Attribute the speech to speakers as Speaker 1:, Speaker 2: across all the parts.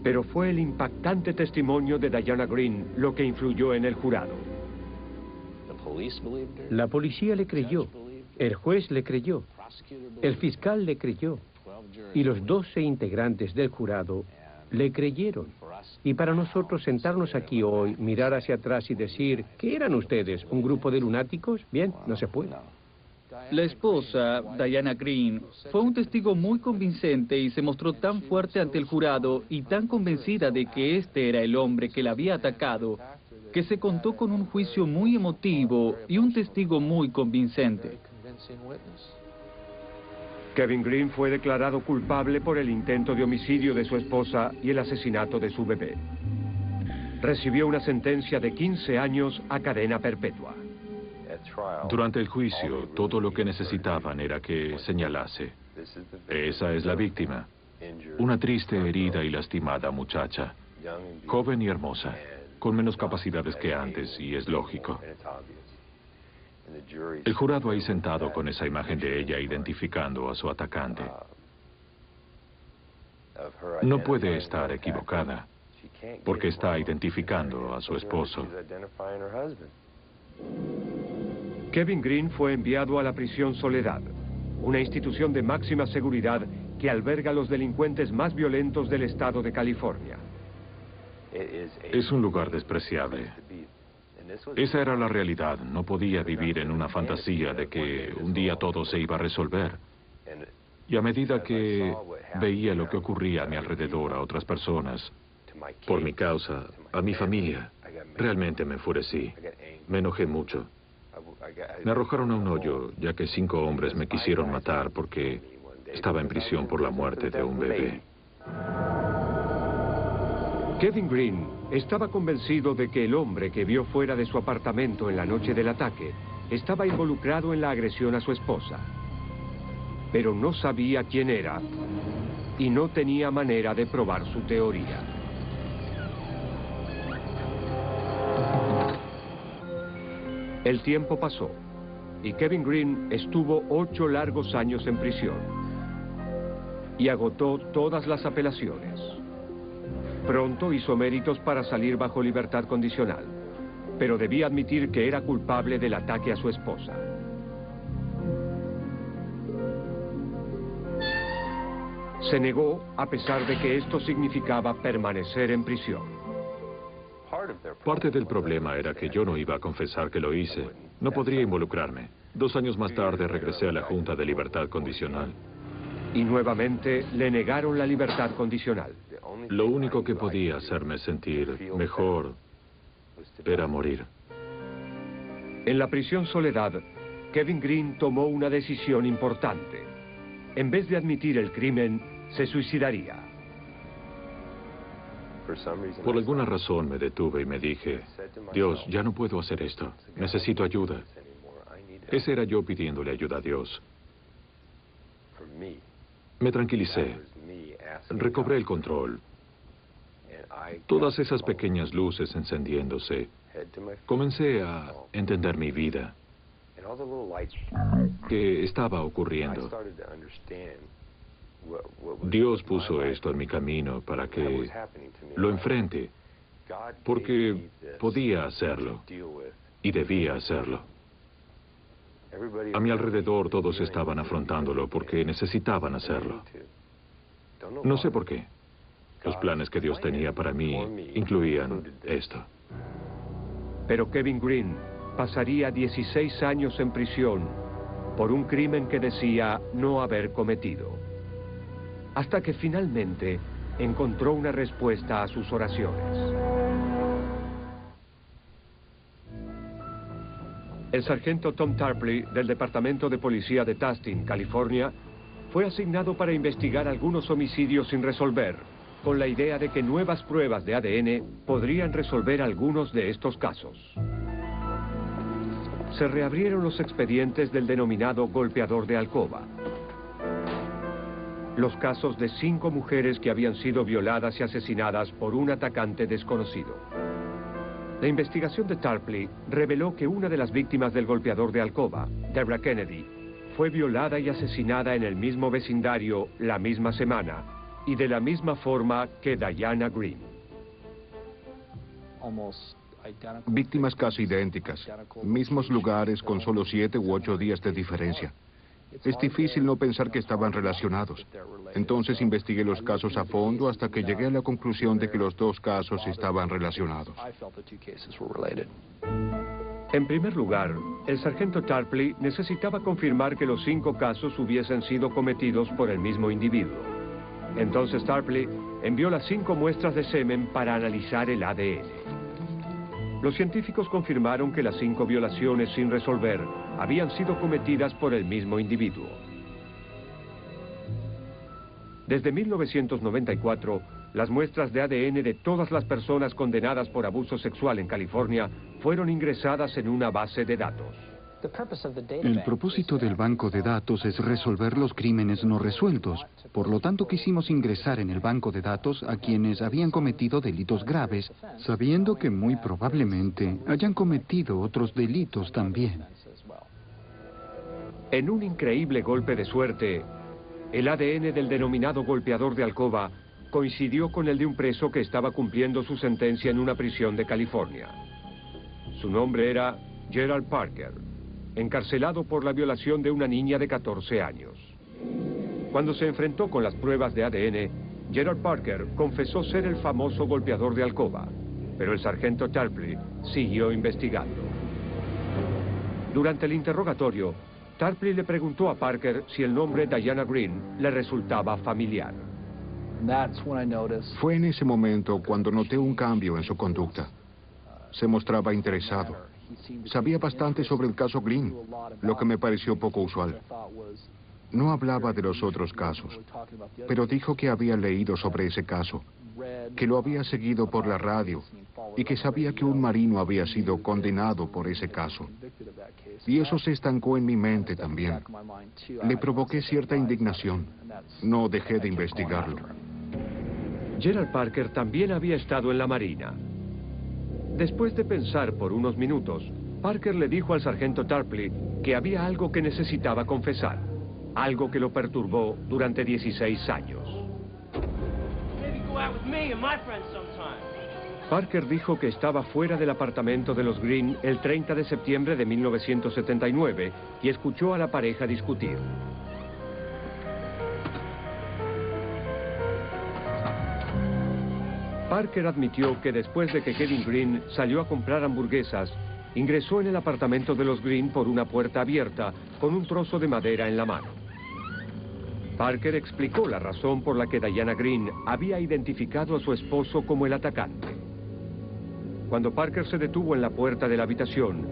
Speaker 1: Pero fue el impactante testimonio de Diana Green lo que influyó en el jurado.
Speaker 2: La policía le creyó, el juez le creyó, el fiscal le creyó y los 12 integrantes del jurado le creyeron. Y para nosotros sentarnos aquí hoy, mirar hacia atrás y decir, ¿qué eran ustedes? ¿Un grupo de lunáticos? Bien, no se puede.
Speaker 3: La esposa, Diana Green, fue un testigo muy convincente y se mostró tan fuerte ante el jurado y tan convencida de que este era el hombre que la había atacado, que se contó con un juicio muy emotivo y un testigo muy convincente.
Speaker 1: Kevin Green fue declarado culpable por el intento de homicidio de su esposa y el asesinato de su bebé. Recibió una sentencia de 15 años a cadena perpetua.
Speaker 4: Durante el juicio, todo lo que necesitaban era que señalase: esa es la víctima, una triste, herida y lastimada muchacha, joven y hermosa, con menos capacidades que antes, y es lógico. El jurado ahí sentado con esa imagen de ella identificando a su atacante. No puede estar equivocada, porque está identificando a su esposo.
Speaker 1: Kevin Green fue enviado a la prisión Soledad, una institución de máxima seguridad que alberga a los delincuentes más violentos del estado de California.
Speaker 4: Es un lugar despreciable. Esa era la realidad. No podía vivir en una fantasía de que un día todo se iba a resolver. Y a medida que veía lo que ocurría a mi alrededor, a otras personas, por mi causa, a mi familia, realmente me enfurecí. Me enojé mucho. Me arrojaron a un hoyo, ya que 5 hombres me quisieron matar porque estaba en prisión por la muerte de un bebé.
Speaker 1: Kevin Green estaba convencido de que el hombre que vio fuera de su apartamento en la noche del ataque estaba involucrado en la agresión a su esposa. Pero no sabía quién era y no tenía manera de probar su teoría. El tiempo pasó y Kevin Green estuvo 8 largos años en prisión y agotó todas las apelaciones. Pronto hizo méritos para salir bajo libertad condicional, pero debía admitir que era culpable del ataque a su esposa. Se negó a pesar de que esto significaba permanecer en prisión.
Speaker 4: Parte del problema era que yo no iba a confesar que lo hice. No podría involucrarme. 2 años más tarde regresé a la Junta de Libertad Condicional.
Speaker 1: Y nuevamente le negaron la libertad condicional.
Speaker 4: Lo único que podía hacerme sentir mejor era morir.
Speaker 1: En la prisión Soledad, Kevin Green tomó una decisión importante. En vez de admitir el crimen, se suicidaría.
Speaker 4: Por alguna razón me detuve y me dije: Dios, ya no puedo hacer esto. Necesito ayuda. Ese era yo pidiéndole ayuda a Dios. Me tranquilicé. Recobré el control. Todas esas pequeñas luces encendiéndose. Comencé a entender mi vida. ¿Qué estaba ocurriendo? Dios puso esto en mi camino para que lo enfrente, porque podía hacerlo y debía hacerlo. A mi alrededor todos estaban afrontándolo porque necesitaban hacerlo. No sé por qué. Los planes que Dios tenía para mí incluían esto.
Speaker 1: Pero Kevin Green pasaría 16 años en prisión por un crimen que decía no haber cometido, hasta que finalmente encontró una respuesta a sus oraciones. El sargento Tom Tarpley, del Departamento de Policía de Tustin, California, fue asignado para investigar algunos homicidios sin resolver, con la idea de que nuevas pruebas de ADN podrían resolver algunos de estos casos. Se reabrieron los expedientes del denominado golpeador de alcoba. Los casos de 5 mujeres que habían sido violadas y asesinadas por un atacante desconocido. La investigación de Tarpley reveló que una de las víctimas del golpeador de alcoba, Deborah Kennedy, fue violada y asesinada en el mismo vecindario la misma semana y de la misma forma que Diana Green.
Speaker 5: Víctimas casi idénticas, mismos lugares con solo 7 u 8 días de diferencia. Es difícil no pensar que estaban relacionados. Entonces investigué los casos a fondo hasta que llegué a la conclusión de que los dos casos estaban relacionados.
Speaker 1: En primer lugar, el sargento Tarpley necesitaba confirmar que los 5 casos hubiesen sido cometidos por el mismo individuo. Entonces Tarpley envió las 5 muestras de semen para analizar el ADN. Los científicos confirmaron que las 5 violaciones sin resolver habían sido cometidas por el mismo individuo. Desde 1994, las muestras de ADN de todas las personas condenadas por abuso sexual en California fueron ingresadas en una base de datos.
Speaker 6: El propósito del banco de datos es resolver los crímenes no resueltos. Por lo tanto, quisimos ingresar en el banco de datos a quienes habían cometido delitos graves, sabiendo que muy probablemente hayan cometido otros delitos también.
Speaker 1: En un increíble golpe de suerte, el ADN del denominado golpeador de alcoba coincidió con el de un preso que estaba cumpliendo su sentencia en una prisión de California. Su nombre era Gerald Parker, encarcelado por la violación de una niña de 14 años. Cuando se enfrentó con las pruebas de ADN, Gerald Parker confesó ser el famoso golpeador de alcoba, pero el sargento Tarpley siguió investigando. Durante el interrogatorio, Tarpley le preguntó a Parker si el nombre Diana Green le resultaba familiar.
Speaker 5: Fue en ese momento cuando noté un cambio en su conducta. Se mostraba interesado. Sabía bastante sobre el caso Green, lo que me pareció poco usual. No hablaba de los otros casos, pero dijo que había leído sobre ese caso, que lo había seguido por la radio y que sabía que un marino había sido condenado por ese caso. Y eso se estancó en mi mente también. Le provoqué cierta indignación. No dejé de investigarlo.
Speaker 1: Gerald Parker también había estado en la Marina. Después de pensar por unos minutos, Parker le dijo al sargento Tarpley que había algo que necesitaba confesar, algo que lo perturbó durante 16 años. Parker dijo que estaba fuera del apartamento de los Green el 30 de septiembre de 1979 y escuchó a la pareja discutir. Parker admitió que después de que Kevin Green salió a comprar hamburguesas, ingresó en el apartamento de los Green por una puerta abierta con un trozo de madera en la mano. Parker explicó la razón por la que Diana Green había identificado a su esposo como el atacante. Cuando Parker se detuvo en la puerta de la habitación,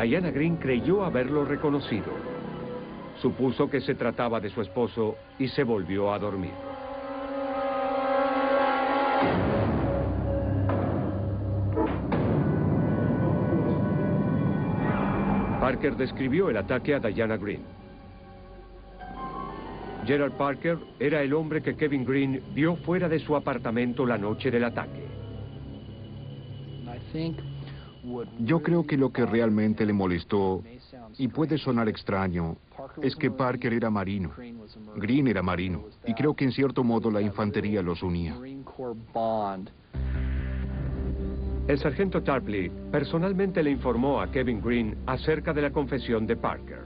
Speaker 1: Diana Green creyó haberlo reconocido. Supuso que se trataba de su esposo y se volvió a dormir. Parker describió el ataque a Diana Green. Gerald Parker era el hombre que Kevin Green vio fuera de su apartamento la noche del ataque.
Speaker 5: Yo creo que lo que realmente le molestó, y puede sonar extraño, es que Parker era marino, Green era marino, y creo que en cierto modo la infantería los unía.
Speaker 1: El sargento Tarpley personalmente le informó a Kevin Green acerca de la confesión de Parker.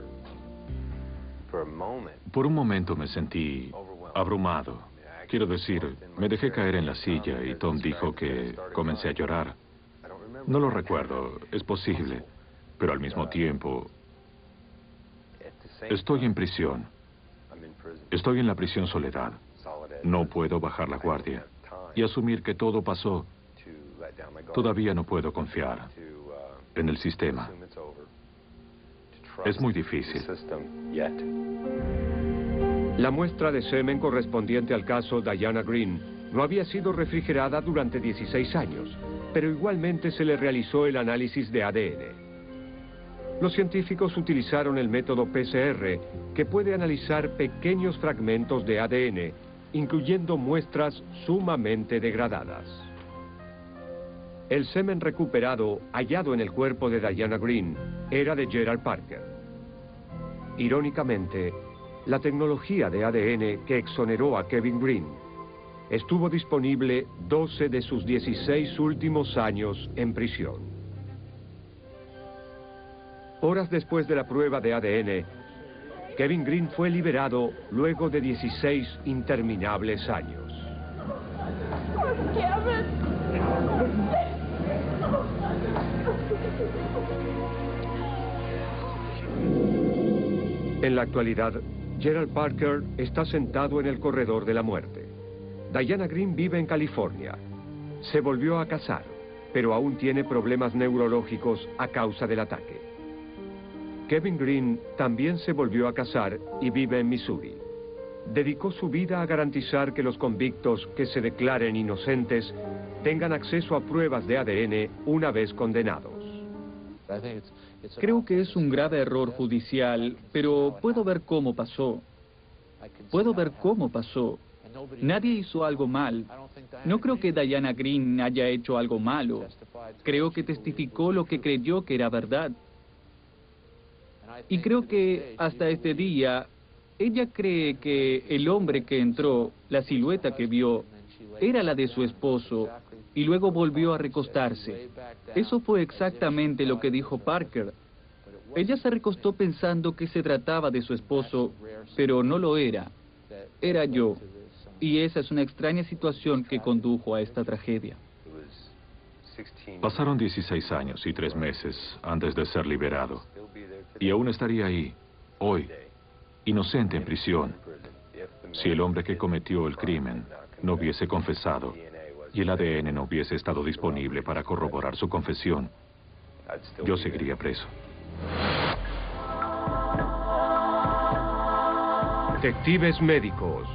Speaker 4: Por un momento me sentí abrumado. Quiero decir, me dejé caer en la silla y Tom dijo que comencé a llorar. No lo recuerdo, es posible, pero al mismo tiempo estoy en prisión. Estoy en la prisión Soledad. No puedo bajar la guardia y asumir que todo pasó. Todavía no puedo confiar en el sistema. Es muy difícil.
Speaker 1: La muestra de semen correspondiente al caso Diana Green no había sido refrigerada durante 16 años, pero igualmente se le realizó el análisis de ADN. Los científicos utilizaron el método PCR, que puede analizar pequeños fragmentos de ADN, incluyendo muestras sumamente degradadas. El semen recuperado, hallado en el cuerpo de Diana Green, era de Gerald Parker. Irónicamente, la tecnología de ADN que exoneró a Kevin Green estuvo disponible 12 de sus 16 últimos años en prisión. Horas después de la prueba de ADN, Kevin Green fue liberado luego de 16 interminables años. En la actualidad, Gerald Parker está sentado en el corredor de la muerte. Diana Green vive en California. Se volvió a casar, pero aún tiene problemas neurológicos a causa del ataque. Kevin Green también se volvió a casar y vive en Missouri. Dedicó su vida a garantizar que los convictos que se declaren inocentes tengan acceso a pruebas de ADN una vez condenados.
Speaker 3: Creo que es un grave error judicial, pero puedo ver cómo pasó. Puedo ver cómo pasó. Nadie hizo algo mal. No creo que Diana Green haya hecho algo malo. Creo que testificó lo que creyó que era verdad. Y creo que hasta este día, ella cree que el hombre que entró, la silueta que vio, era la de su esposo, y luego volvió a recostarse. Eso fue exactamente lo que dijo Parker. Ella se recostó pensando que se trataba de su esposo, pero no lo era. Era yo. Y esa es una extraña situación que condujo a esta tragedia.
Speaker 4: Pasaron 16 años y 3 meses antes de ser liberado. Y aún estaría ahí, hoy, inocente en prisión, si el hombre que cometió el crimen no hubiese confesado y el ADN no hubiese estado disponible para corroborar su confesión. Yo seguiría preso.
Speaker 1: Detectives médicos.